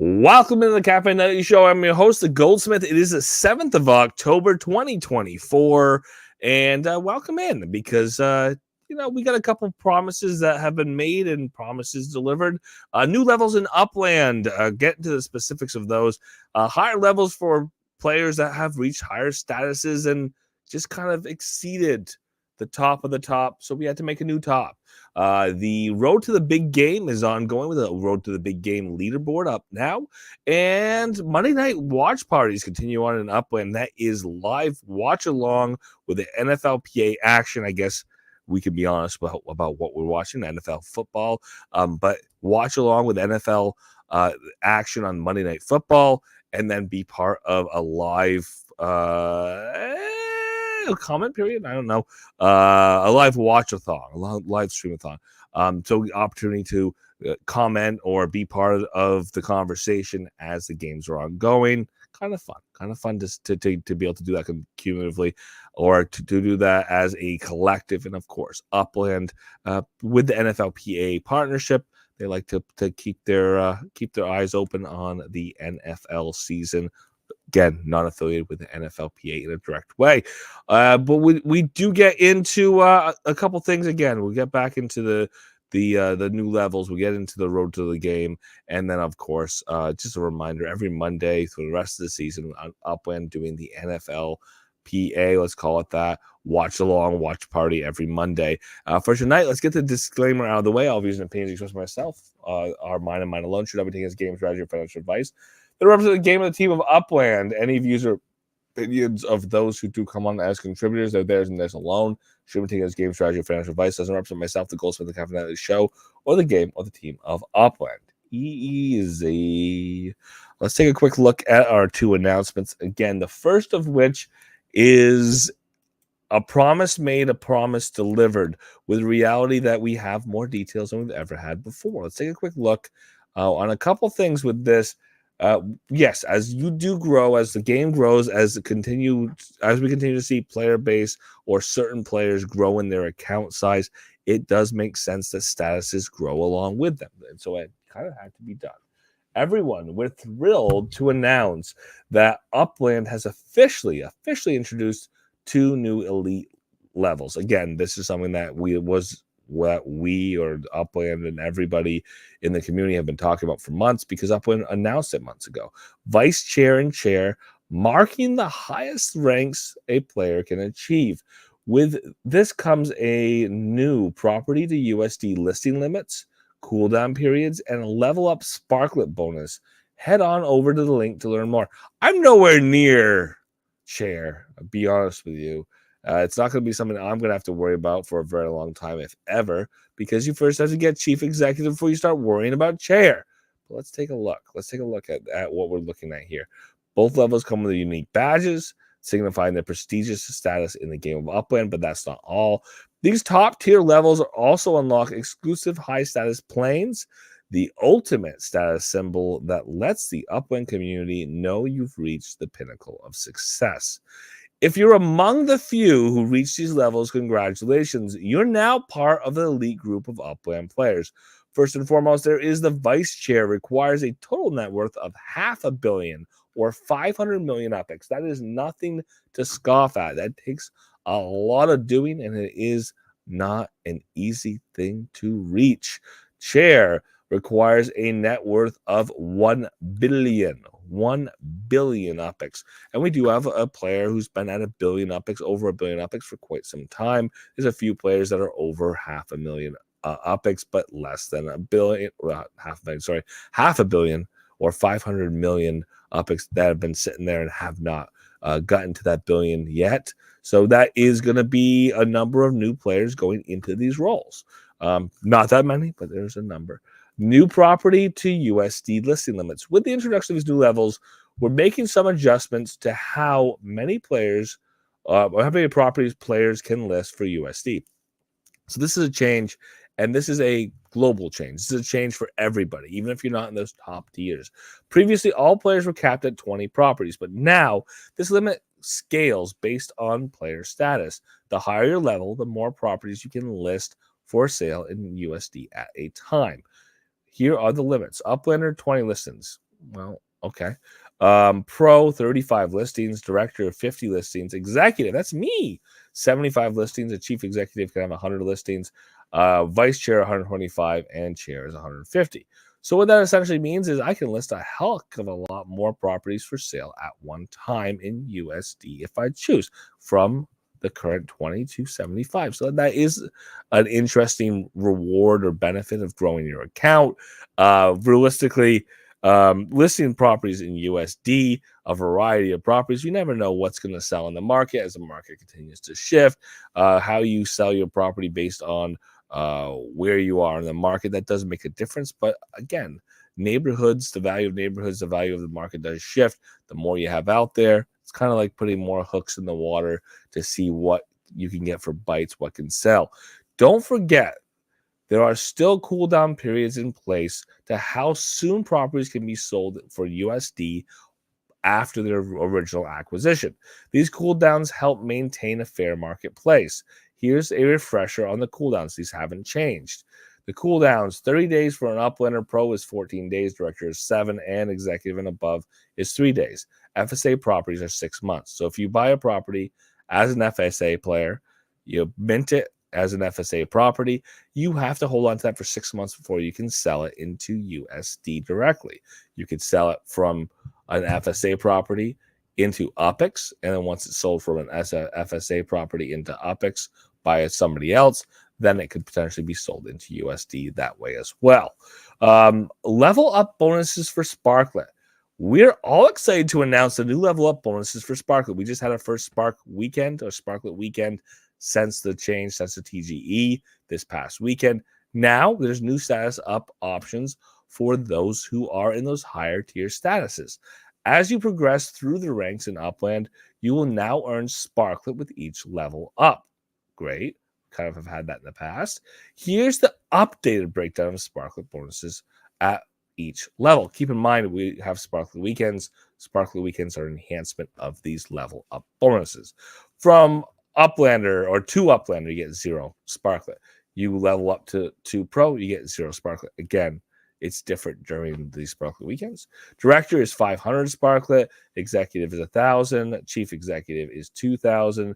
Welcome to the Cafe Nutty Show. I'm your host, the Goldsmith. It is the 7th of October, 2024. And welcome in because, we got a couple promises that have been made and promises delivered. New levels in Upland. Get into the specifics of those. Higher levels for players that have reached higher statuses and just kind of exceeded the top of the top. So we had to make a new top. The road to the big game is ongoing with a road to the big game leaderboard up now. And Monday night watch parties continue on in Upland. That is live watch along with the NFLPA action. I guess we can be honest about what we're watching, NFL football. But watch along with NFL action on Monday Night Football and then be part of a live comment period. I don't know. A live watch-a-thon, a live stream-a-thon. So the opportunity to comment or be part of the conversation as the games are ongoing. Kind of fun to be able to do that cumulatively or to do that as a collective. And of course, Upland with the NFLPA partnership, they like to keep their eyes open on the NFL season. Again, not affiliated with the NFLPA in a direct way. But we do get into a couple things again. We'll get back into the new levels. We get into the road to the game. And then, of course, just a reminder, every Monday through the rest of the season on Upland doing the NFLPA, let's call it that, watch along, watch party every Monday. For tonight, let's get the disclaimer out of the way. All views and opinions expressed by myself are mine and mine alone. Should everything as game strategy or financial advice that represent the game of the team of Upland. Any views or opinions of those who do come on as contributors are theirs and theirs alone. Shouldn't take as game strategy or financial advice. Doesn't represent myself, the Goldsmith, the Cafe Nutty Show, or the game or the team of Upland. Easy. Let's take a quick look at our two announcements. Again, the first of which is a promise made, a promise delivered, with reality that we have more details than we've ever had before. Let's take a quick look on a couple things with this. Yes, as you do grow, as the game grows, as we continue to see player base or certain players grow in their account size, it does make sense that statuses grow along with them. And so it kind of had to be done. Everyone, we're thrilled to announce that Upland has officially introduced 2 new elite levels. Again, this is something that we or Upland and everybody in the community have been talking about for months because Upland announced it months ago. Vice Chair and Chair, marking the highest ranks a player can achieve. With this comes a new property to USD listing limits, cooldown periods, and a level up Sparklet bonus. Head on over to the link to learn more. I'm nowhere near Chair, I'll be honest with you. It's not going to be something I'm going to have to worry about for a very long time, if ever, because you first have to get chief executive before you start worrying about chair. But let's take a look. Let's take a look at what we're looking at here. Both levels come with unique badges, signifying their prestigious status in the game of Upland, but that's not all. These top tier levels also unlock exclusive high status planes, the ultimate status symbol that lets the Upland community know you've reached the pinnacle of success. If you're among the few who reach these levels, congratulations. You're now part of the elite group of Upland players. First and foremost, there is the Vice Chair, requires a total net worth of $500 million or 500 million UPX. That is nothing to scoff at. That takes a lot of doing, and it is not an easy thing to reach. Chair requires a net worth of 1 billion UPX. And we do have a player who's been at over a billion UPX for quite some time. There's a few players that are over $500,000 UPX, but less than a billion, half a billion or 500 million UPX that have been sitting there and have not gotten to that billion yet. So that is going to be a number of new players going into these roles. Not that many, but there's a number. New property to USD listing limits. With the introduction of these new levels, we're making some adjustments to how many players, or how many properties players can list for USD. So this is a change, and this is a global change. This is a change for everybody, even if you're not in those top tiers. Previously, all players were capped at 20 properties, but now this limit scales based on player status. The higher your level, the more properties you can list for sale in USD at a time. Here are the limits. Uplander, 20 listings. Well, okay. Pro 35 listings, director 50 listings, executive, that's me, 75 listings. A chief executive can have 100 listings, vice chair 125, and chair is 150. So what that essentially means is I can list a heck of a lot more properties for sale at one time in USD if I choose, from the current 20 to 75. So that is an interesting reward or benefit of growing your account. Realistically, listing properties in USD, a variety of properties. You never know what's going to sell in the market as the market continues to shift. How you sell your property based on where you are in the market, that does make a difference. But again, neighborhoods, the value of neighborhoods, the value of the market does shift. The more you have out there, it's kind of like putting more hooks in the water to see what you can get for bites, what can sell. Don't forget, there are still cool down periods in place to how soon properties can be sold for USD after their original acquisition. These cool downs help maintain a fair marketplace. Here's a refresher on the cooldowns. These haven't changed. The cooldowns: 30 days for an Uplander Pro is 14 days, Director is 7, and Executive and above is 3 days. FSA properties are 6 months. So if you buy a property as an FSA player, you mint it as an FSA property, you have to hold on to that for 6 months before you can sell it into USD directly. You could sell it from an FSA property into UPEX, and then once it's sold from an FSA property into UPEX by somebody else, then it could potentially be sold into USD that way as well. Level up bonuses for Sparklet. We're all excited to announce the new level up bonuses for Sparklet. We just had our first Spark weekend or Sparklet weekend since the change, since the TGE this past weekend. Now there's new status up options for those who are in those higher tier statuses. As you progress through the ranks in Upland, you will now earn Sparklet with each level up. Great. Kind of have had that in the past. Here's the updated breakdown of Sparklet bonuses at each level. Keep in mind, we have Sparklet weekends. Sparklet weekends are an enhancement of these level up bonuses. From Uplander or to Uplander, you get 0 Sparklet. You level up to Pro, you get 0 Sparklet. Again, it's different during the Sparklet weekends. Director is 500 Sparklet. Executive is 1,000. Chief executive is 2,000.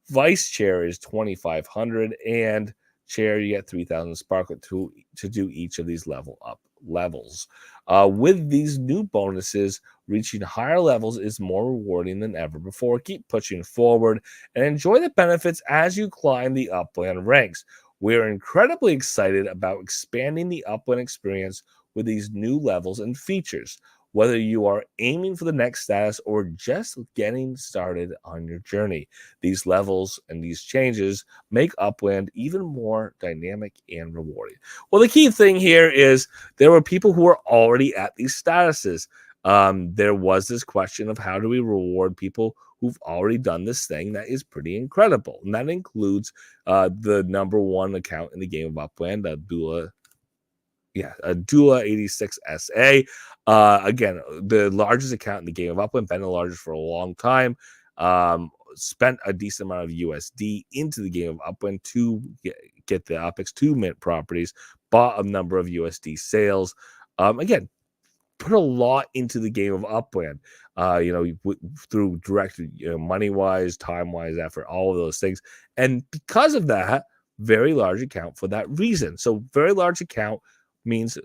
Vice chair is 2,500. And chair, you get 3,000 Sparklet to do each of these level up levels. With these new bonuses, reaching higher levels is more rewarding than ever before. Keep pushing forward and enjoy the benefits as you climb the Upland ranks. We're incredibly excited about expanding the Upland experience with these new levels and features. Whether you are aiming for the next status or just getting started on your journey, these levels and these changes make Upland even more dynamic and rewarding. Well, the key thing here is there were people who were already at these statuses. There was this question of how do we reward people who've already done this thing that is pretty incredible. And that includes the number one account in the game of Upland, Dula 86 SA. Again, the largest account in the game of Upland, been the largest for a long time. Spent a decent amount of USD into the game of Upland to get the UPEX 2 mint properties, bought a number of USD sales. Again, put a lot into the game of Upland, through direct, money wise, time wise, effort, all of those things. And because of that, very large account for that reason. So, very large account means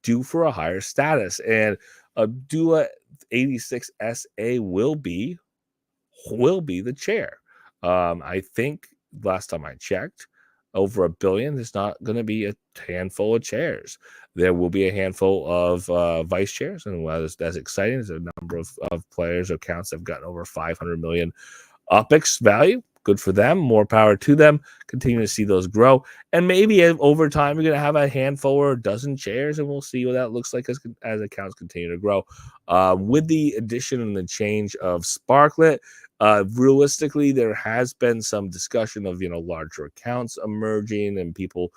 due for a higher status. And Dula 86 SA will be the chair. I think last time I checked, over $1 billion. There's not going to be a handful of chairs. There will be a handful of vice chairs, and that's exciting. There's a number of players or accounts that have gotten over 500 million UPEX value. Good for them. More power to them. Continue to see those grow. And maybe over time, you're going to have a handful or a dozen chairs, and we'll see what that looks like as accounts continue to grow. With the addition and the change of Sparklet, realistically, there has been some discussion of, larger accounts emerging and people,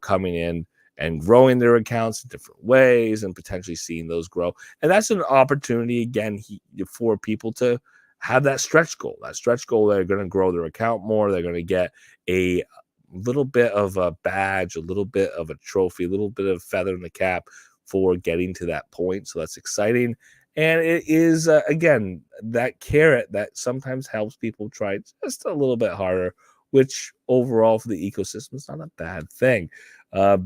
coming in and growing their accounts in different ways and potentially seeing those grow. And that's an opportunity, again, for people to have that stretch goal. They're going to grow their account more. They're going to get a little bit of a badge, a little bit of a trophy, a little bit of feather in the cap for getting to that point. So that's exciting. And it is, again, that carrot that sometimes helps people try just a little bit harder, which overall for the ecosystem is not a bad thing. Uh,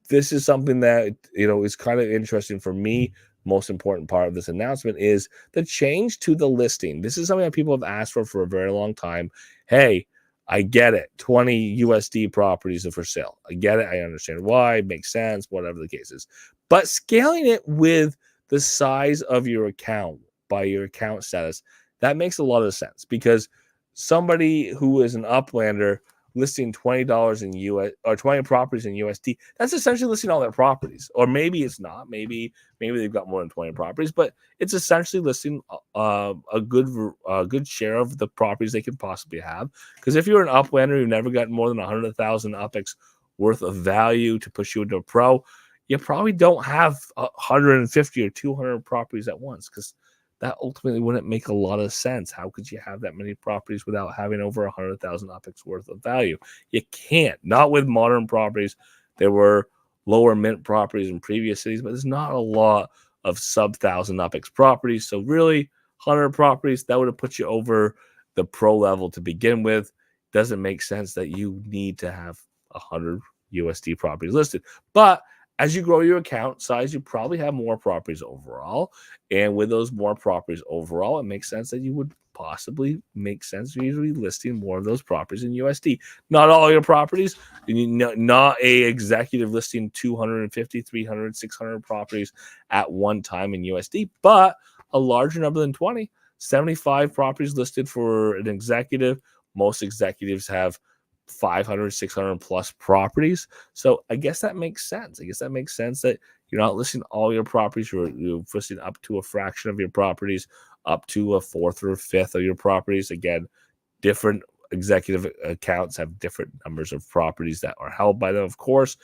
this is something that, is kind of interesting for me. Most important part of this announcement is the change to the listing. This is something that people have asked for a very long time. Hey, I get it. 20 USD properties are for sale. I get it. I understand why. It makes sense, whatever the case is. But scaling it with the size of your account by your account status, that makes a lot of sense, because somebody who is an uplander listing $20 in US or 20 properties in USD, that's essentially listing all their properties. Or maybe it's not. Maybe they've got more than 20 properties, but it's essentially listing a good share of the properties they can possibly have. Because if you're an uplander who've never gotten more than 100,000 UPX worth of value to push you into a pro, you probably don't have 150 or 200 properties at once, because that ultimately wouldn't make a lot of sense. How could you have that many properties without having over 100,000 UPX worth of value? You can't. Not with modern properties. There were lower mint properties in previous cities, but there's not a lot of sub 1,000 UPX properties. So really, 100 properties, that would have put you over the pro level to begin with. Doesn't make sense that you need to have 100 USD properties listed. But as you grow your account size, you probably have more properties overall. And with those more properties overall, it makes sense that you would possibly make sense usually listing more of those properties in USD. Not all your properties, not a executive listing 250, 300, 600 properties at one time in USD, but a larger number than 20. 75 properties listed for an executive. Most executives have 500, 600 plus properties. So I guess that makes sense. I guess that makes sense that you're not listing all your properties. You're listing up to a fraction of your properties, up to a fourth or a fifth of your properties. Again, different executive accounts have different numbers of properties that are held by them, of course.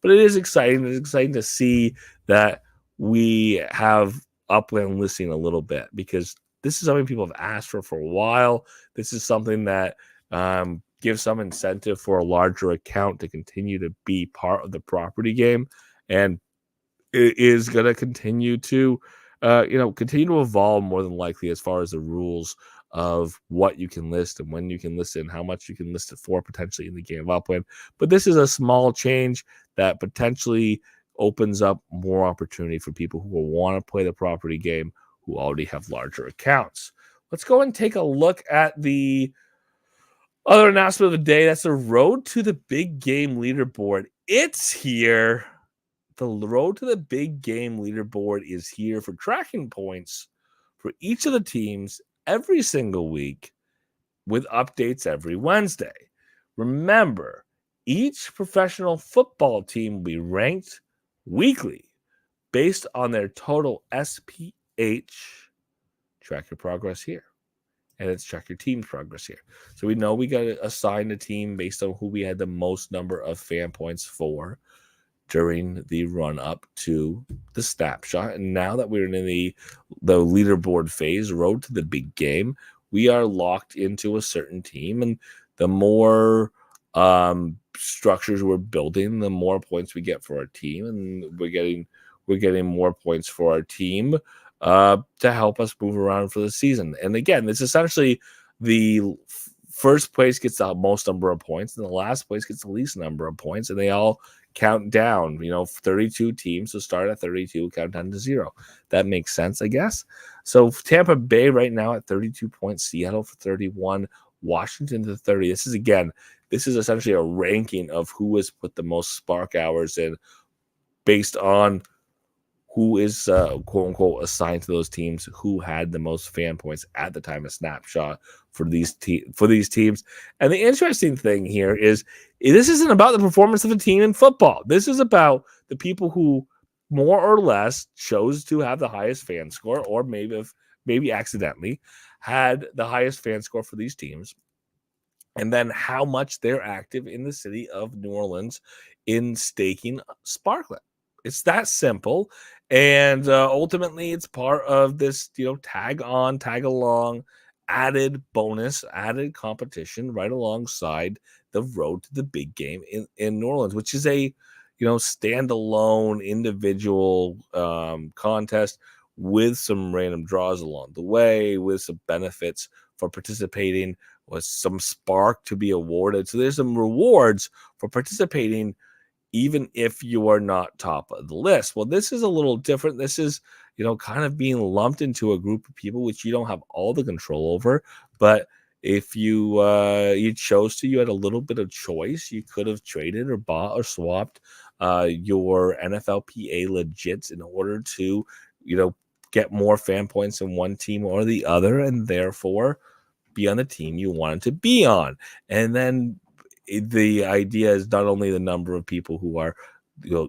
But it is exciting. It's exciting to see that we have Upland listing a little bit, because this is something people have asked for a while. This is something that give some incentive for a larger account to continue to be part of the property game, and it is going to continue to evolve more than likely as far as the rules of what you can list and when you can list it and how much you can list it for potentially in the game of Upland. But this is a small change that potentially opens up more opportunity for people who will want to play the property game who already have larger accounts. Let's go and take a look at the other announcement of the day. That's the Road to the Big Game leaderboard. It's here. The Road to the Big Game leaderboard is here for tracking points for each of the teams every single week, with updates every Wednesday. Remember, each professional football team will be ranked weekly based on their total SPH. Track your progress here. And it's check your team's progress here. So we know we got to assign a team based on who we had the most number of fan points for during the run up to the snapshot. And now that we're in the leaderboard phase, road to the big game, we are locked into a certain team. And the more structures we're building, the more points we get for our team. And we're getting more points for our team to help us move around for the season. And again, it's essentially the first place gets the most number of points, and the last place gets the least number of points, and they all count down. 32 teams, so start at 32, count down to 0. That makes sense, I guess. So Tampa Bay right now at 32 points, Seattle for 31, Washington to 30. This is essentially a ranking of who has put the most spark hours in based on who is quote unquote assigned to those teams, who had the most fan points at the time of snapshot for these teams. And the interesting thing here is this isn't about the performance of a team in football. This is about the people who more or less chose to have the highest fan score, or maybe accidentally had the highest fan score for these teams, and then how much they're active in the city of New Orleans in staking Sparklet. It's that simple. And ultimately, it's part of this, tag on, tag along, added bonus, added competition right alongside the road to the big game in New Orleans, which is a standalone individual contest with some random draws along the way, with some benefits for participating, with some spark to be awarded. So there's some rewards for participating even if you are not top of the list. Well, this is a little different. This is, kind of being lumped into a group of people which you don't have all the control over. But if you chose to, you had a little bit of choice. You could have traded or bought or swapped your NFLPA legits in order to, get more fan points in one team or the other, and therefore be on the team you wanted to be on. And then the idea is not only the number of people who are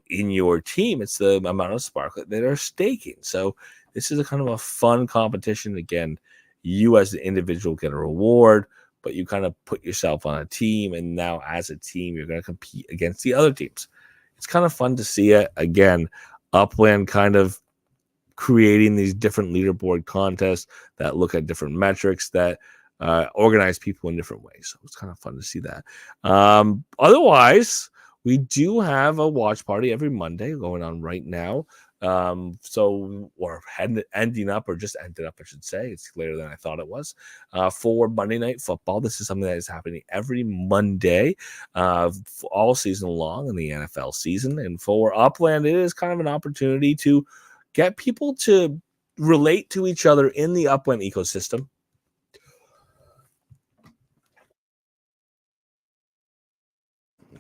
in your team, it's the amount of spark that are staking. So this is a kind of a fun competition. Again, you as an individual get a reward, but you kind of put yourself on a team, and now as a team you're going to compete against the other teams. It's kind of fun to see it. Again, Upland kind of creating these different leaderboard contests that look at different metrics that organize people in different ways. So it's kind of fun to see that. Otherwise, we do have a watch party every Monday going on right now. Or ending up, or just ended up, I should say. It's later than I thought it was. For Monday Night Football, this is something that is happening every Monday, all season long in the NFL season. And for Upland, it is kind of an opportunity to get people to relate to each other in the Upland ecosystem.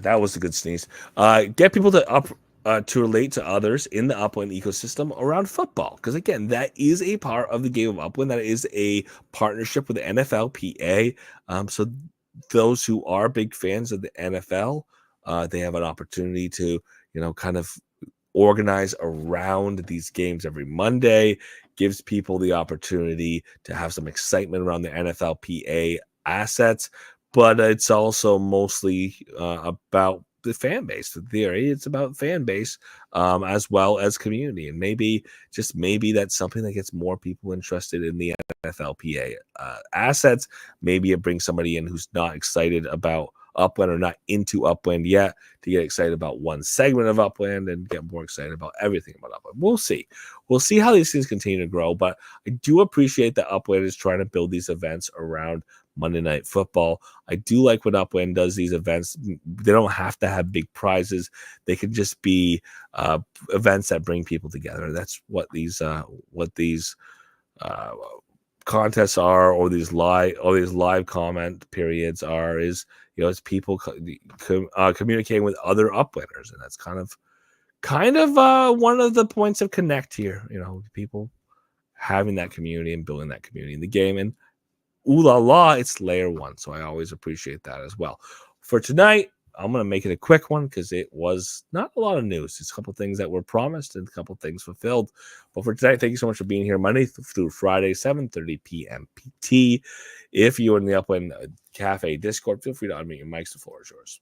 That was a good sneeze. Get people to relate to others in the Upland ecosystem around football, because again, that is a part of the game of Upland. That is a partnership with the NFLPA. So those who are big fans of the NFL, they have an opportunity to kind of organize around these games every Monday. Gives people the opportunity to have some excitement around the NFLPA assets. But it's also mostly about the fan base. The theory, it's about fan base as well as community, and maybe that's something that gets more people interested in the NFLPA assets. Maybe it brings somebody in who's not excited about Upland or not into Upland yet to get excited about one segment of Upland and get more excited about everything about Upland. We'll see how these things continue to grow, but I do appreciate that Upland is trying to build these events around Monday Night Football. I do like when Upland does these events. They don't have to have big prizes. They can just be events that bring people together. That's what these contests are, or these live comment periods are. Is it's people communicating with other Uplanders, and that's kind of one of the points of Connect here. People having that community and building that community in the game. And ooh la la, it's layer 1, so I always appreciate that as well. For tonight, I'm going to make it a quick one because it was not a lot of news. It's a couple things that were promised and a couple things fulfilled. But for tonight, thank you so much for being here Monday through Friday, 7:30 p.m. PT. If you're in the Upland Cafe Discord, feel free to unmute your mics. The floor is yours.